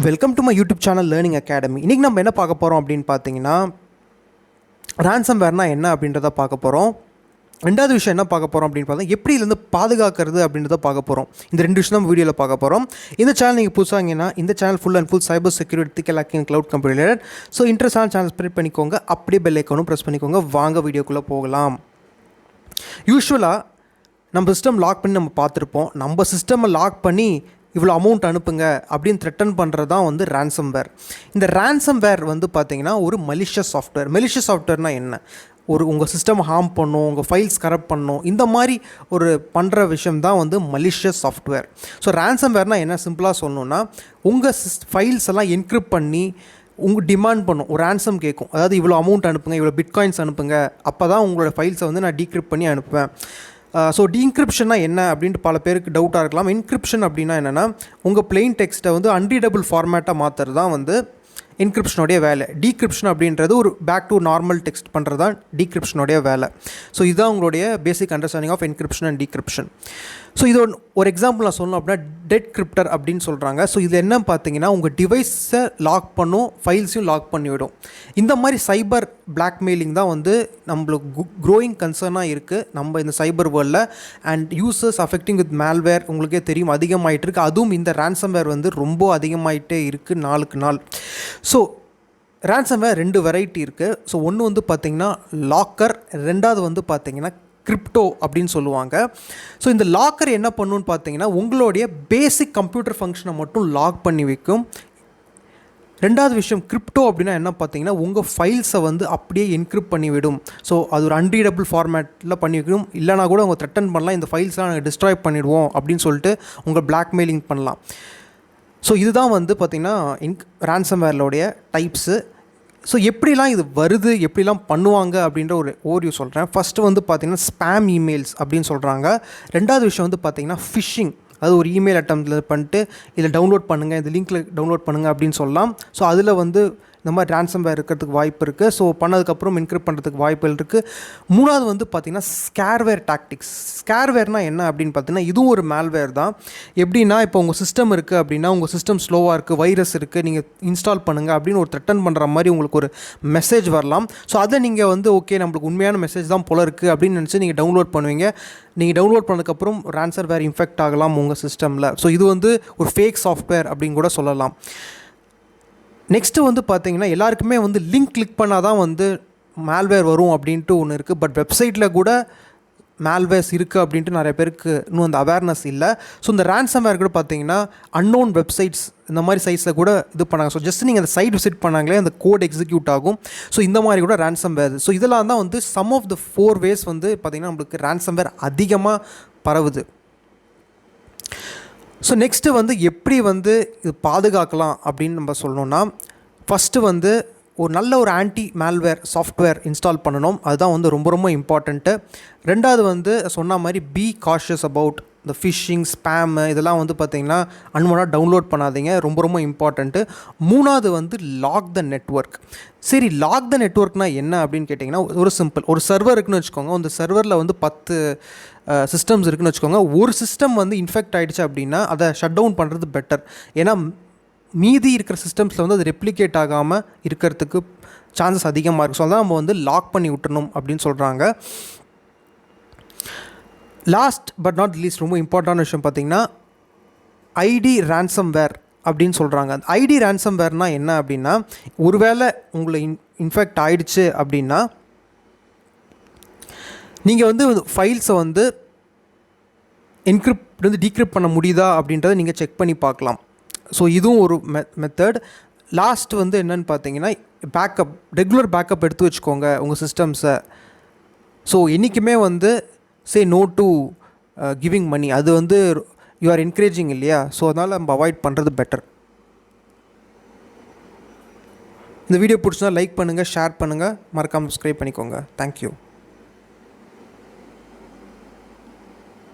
Welcome to my YouTube channel learning academy. இன்றைக்கி நம்ம என்ன பார்க்க போகிறோம் அப்படின்னு பார்த்தீங்கன்னா, ransomware என்ன அப்படின்றத பார்க்க போகிறோம். ரெண்டாவது விஷயம் என்ன பார்க்க போகிறோம் அப்படின்னு பார்த்தா, எப்படி இதுலேருந்து பாதுகாக்கிறது அப்படின்றத பார்க்க போகிறோம். இந்த ரெண்டு விஷயம் நம்ம வீடியோவில் பார்க்க போகிறோம். இந்த சேனல் நீங்கள் புதுசாங்கன்னா இந்த channel full and full cyber security, ethical hacking, cloud computer related. So இன்ட்ரெஸ்டான சேனல் ஸ்ப்ரெட் பண்ணிக்கோங்க. அப்படியே பெல் ஐக்கானும் ப்ரெஸ் பண்ணிக்கோங்க. வாங்க வீடியோக்குள்ளே போகலாம். யூஸ்வலாக நம்ம சிஸ்டம் லாக் பண்ணி நம்ம பார்த்துருப்போம். நம்ம சிஸ்டமை லாக் பண்ணி இவ்வளோ அமௌண்ட் அனுப்புங்க அப்படின்னு த்ரெட்டன் பண்ணுறது தான் வந்து ransomware. இந்த ransomware வந்து பார்த்திங்கன்னா ஒரு malicious சாஃப்ட்வேர். malicious சாஃப்ட்வேர்னால் என்ன? உங்கள் சிஸ்டம் ஹார்ம் பண்ணும், உங்கள் ஃபைல்ஸ் கரப்ட் பண்ணும், இந்த மாதிரி பண்ணுற விஷயம் தான் வந்து malicious சாஃப்ட்வேர். ஸோ ransomwareனால் என்ன சிம்பிளாக சொல்லணுன்னா, உங்கள் ஃபைல்ஸ் எல்லாம் என்கிரிப்ட் பண்ணி டிமாண்ட் பண்ணும், ஒரு ransom கேட்கும். அதாவது இவ்வளோ அமௌண்ட் அனுப்புங்க, இவ்வளோ பிட்காயின்ஸ் அனுப்புங்க, அப்போ தான் உங்களோட ஃபைல்ஸை வந்து நான் டீக்ரிப்ட் பண்ணி அனுப்புவேன். ஸோ டீஎன்கிரிப்ஷன்னா என்ன அப்படின்ட்டு பல பேருக்கு டவுட்டாக இருக்கலாம். என்கிரிப்ஷன் அப்படின்னா என்னென்னா, உங்கள் பிளெயின் டெக்ஸ்ட்டை வந்து அன்ரீடபிள் ஃபார்மேட்டாக மாற்றுறது தான் வந்து என்கிரிப்ஷனுடைய வேலை. டீக்ரிப்ஷன் அப்படின்றது ஒரு பேக் டு நார்மல் டெக்ஸ்ட் பண்ணுறது தான் டீக்ரிப்ஷனுடைய வேலை. ஸோ இதுதான் உங்களுடைய basic understanding of encryption and decryption. So இது ஒரு எக்ஸாம்பிள் நான் சொல்லணும் அப்படின்னா, decrypted அப்படின்னு சொல்கிறாங்க. ஸோ இது என்ன பார்த்தீங்கன்னா, உங்கள் டிவைஸை லாக் பண்ணும், ஃபைல்ஸையும் லாக் பண்ணிவிடும். இந்த மாதிரி சைபர் பிளாக்மெயிலிங் தான் வந்து நம்மளுக்கு க்ரோயிங் கன்சர்னாக இருக்குது நம்ம இந்த சைபர் வேர்ல்டில். And users affecting with malware உங்களுக்கே தெரியும் அதிகமாகிட்டு இருக்குது. அதுவும் இந்த ransomware வந்து ரொம்ப அதிகமாகிட்டே இருக்குது நாளுக்கு நாள். ஸோ ransomware ரெண்டு வெரைட்டி இருக்குது. ஸோ ஒன்று வந்து பார்த்திங்கன்னா லாக்கர், ரெண்டாவது வந்து பார்த்திங்கன்னா கிரிப்டோ அப்படின்னு சொல்லுவாங்க. ஸோ இந்த லாக்கர் என்ன பண்ணுன்னு பார்த்தீங்கன்னா, உங்களுடைய பேசிக் கம்ப்யூட்டர் ஃபங்க்ஷனை மட்டும் லாக் பண்ணி வைக்கும். ரெண்டாவது விஷயம் கிரிப்டோ அப்படின்னா என்ன பார்த்தீங்கன்னா, உங்கள் ஃபைல்ஸை வந்து அப்படியே என்கிரிப்ட் பண்ணி விடும். ஸோ அது ஒரு அன்ரீடபிள் ஃபார்மேட்டில் பண்ணி வைக்கணும். இல்லைனா கூட அவங்க த்ரெட்டன் பண்ணலாம், இந்த ஃபைல்ஸ்லாம் நாங்கள் டிஸ்ட்ராய் பண்ணிடுவோம் அப்படின்னு சொல்லிட்டு உங்கள் பிளாக்மெயிலிங் பண்ணலாம். ஸோ இதுதான் வந்து பார்த்திங்கன்னா ransomwareலோடைய டைப்ஸு. ஸோ எப்படிலாம் இது வருது, எப்படிலாம் பண்ணுவாங்க அப்படின்ற ஒரு ஓரியூ சொல்கிறேன். ஃபஸ்ட்டு வந்து பார்த்திங்கன்னா ஸ்பேம் இமெயில்ஸ் அப்படின்னு சொல்கிறாங்க. ரெண்டாவது விஷயம் வந்து பார்த்திங்கன்னா ஃபிஷிங். அது ஒரு இமெயில் அட்டம்ப்டில் பண்ணிட்டு இதில் டவுன்லோட் பண்ணுங்கள், இந்த லிங்க்கில் டவுன்லோட் பண்ணுங்கள் அப்படின்னு சொல்லலாம். ஸோ அதில் வந்து இந்த மாதிரி ransomware இருக்கிறதுக்கு வாய்ப்பு இருக்குது. ஸோ பண்ணதுக்கப்புறம் என்கிரிப்ட் பண்ணுறதுக்கு வாய்ப்புகள் இருக்குது. மூணாவது வந்து பார்த்திங்கன்னா ஸ்கேர்வேர் டாக்டிக்ஸ். ஸ்கேர்வேர்னால் என்ன அப்படின்னு பார்த்தீங்கன்னா, இதுவும் ஒரு malware தான். எப்படின்னா, இப்போ உங்கள் சிஸ்டம் இருக்குது அப்படின்னா, உங்கள் சிஸ்டம் ஸ்லோவாக இருக்குது, வைரஸ் இருக்குது, நீங்கள் இன்ஸ்டால் பண்ணுங்கள் அப்படின்னு ஒரு த்ரெட்டன் பண்ணுற மாதிரி உங்களுக்கு ஒரு மெசேஜ் வரலாம். ஸோ அதை நீங்கள் வந்து ஓகே நம்மளுக்கு உண்மையான மெசேஜ் தான் போல இருக்குது அப்படின்னு நினச்சி நீங்கள் டவுன்லோட் பண்ணுவீங்க. நீங்கள் டவுன்லோட் பண்ணதுக்கப்புறம் ransomware இன்ஃபெக்ட் ஆகலாம் உங்கள் சிஸ்டமில். ஸோ இது வந்து ஒரு ஃபேக் சாஃப்ட்வேர் அப்படின்னு கூட சொல்லலாம். நெக்ஸ்ட்டு வந்து பார்த்திங்கன்னா, எல்லாருக்குமே வந்து லிங்க் கிளிக் பண்ணால் தான் வந்து malware வரும் அப்படின்ட்டு ஒன்று இருக்குது. பட் வெப்சைட்டில் கூட malwares இருக்குது அப்படின்ட்டு நிறைய பேருக்கு இன்னும் அந்த அவேர்னஸ் இல்லை. ஸோ இந்த ransomware கூட பார்த்திங்கன்னா அன்னோன் வெப்சைட்ஸ் இந்த மாதிரி சைட்ஸில் கூட இது பண்ணாங்க. ஸோ ஜஸ்ட் நீங்கள் அந்த சைட் விசிட் பண்ணாங்களே அந்த கோட் எக்ஸிக்யூட் ஆகும். ஸோ இந்த மாதிரி கூட ransomware. ஸோ இதெல்லாம் தான் வந்து சம் ஆஃப் த 4 ways வந்து பார்த்திங்கன்னா நம்மளுக்கு ransomware அதிகமாக பரவுது. ஸோ நெக்ஸ்ட்டு வந்து எப்படி வந்து இது பாதுகாக்கலாம் அப்படின்னு நம்ம சொல்லணுன்னா, ஃபஸ்ட்டு வந்து ஒரு நல்ல ஒரு ஆன்டி malware சாஃப்ட்வேர் இன்ஸ்டால் பண்ணணும். அதுதான் வந்து ரொம்ப ரொம்ப இம்பார்ட்டண்ட்டு. ரெண்டாவது வந்து சொன்ன மாதிரி பி காஷியஸ் அபவுட் இந்த ஃபிஷிங், ஸ்பேமு இதெல்லாம் வந்து பார்த்திங்கன்னா அன்வான்டா டவுன்லோட் பண்ணாதீங்க, ரொம்ப ரொம்ப இம்பார்ட்டண்ட்டு. மூணாவது வந்து லாக் த நெட்வொர்க். சரி, லாக் த நெட்வொர்க்னால் என்ன அப்படின்னு கேட்டிங்கன்னா, ஒரு சிம்பிள், ஒரு சர்வர் இருக்குன்னு வச்சுக்கோங்க. அந்த சர்வரில் வந்து 10 சிஸ்டம்ஸ் இருக்குன்னு வச்சுக்கோங்க. ஒரு சிஸ்டம் வந்து இன்ஃபெக்ட் ஆகிடுச்சு அப்படின்னா அதை ஷட் டவுன் பண்ணுறது பெட்டர். ஏன்னா மீதி இருக்கிற சிஸ்டம்ஸில் வந்து அது ரெப்ளிகேட் ஆகாமல் இருக்கிறதுக்கு சான்சஸ் அதிகமாக இருக்குது. ஸோ அதான் நம்ம வந்து லாக் பண்ணி விட்டுறணும் அப்படின்னு சொல்கிறாங்க. லாஸ்ட் பட் நாட் லீஸ்ட் ரொம்ப இம்பார்ட்டண்டான விஷயம் பார்த்திங்கன்னா ஐடி ransomware அப்படின்னு சொல்கிறாங்க. அந்த ஐடி ransomwareனால் என்ன அப்படின்னா, ஒருவேளை உங்களை இன்ஃபெக்ட் ஆகிடுச்சு அப்படின்னா நீங்கள் வந்து ஃபைல்ஸை வந்து என்கிரிப்ட் வந்து டீக்ரிப்ட் பண்ண முடியுதா அப்படின்றத நீங்கள் செக் பண்ணி பார்க்கலாம். ஸோ இதுவும் ஒரு மெத்தட். லாஸ்ட் வந்து என்னென்னு பார்த்தீங்கன்னா பேக்கப், ரெகுலர் பேக்கப் எடுத்து வச்சுக்கோங்க உங்கள் சிஸ்டம்ஸை. ஸோ என்றைக்குமே வந்து நோ டு கிவிங் மணி, அது வந்து யூ ஆர் என்கரேஜிங் இல்லையா? ஸோ அதனால் நம்ம அவாய்ட் பண்ணுறது பெட்டர். இந்த வீடியோ பிடிச்சினா லைக் பண்ணுங்கள், ஷேர் பண்ணுங்கள், மறக்காமல் சப்ஸ்கிரைப் பண்ணிக்கோங்க. தேங்க்யூ.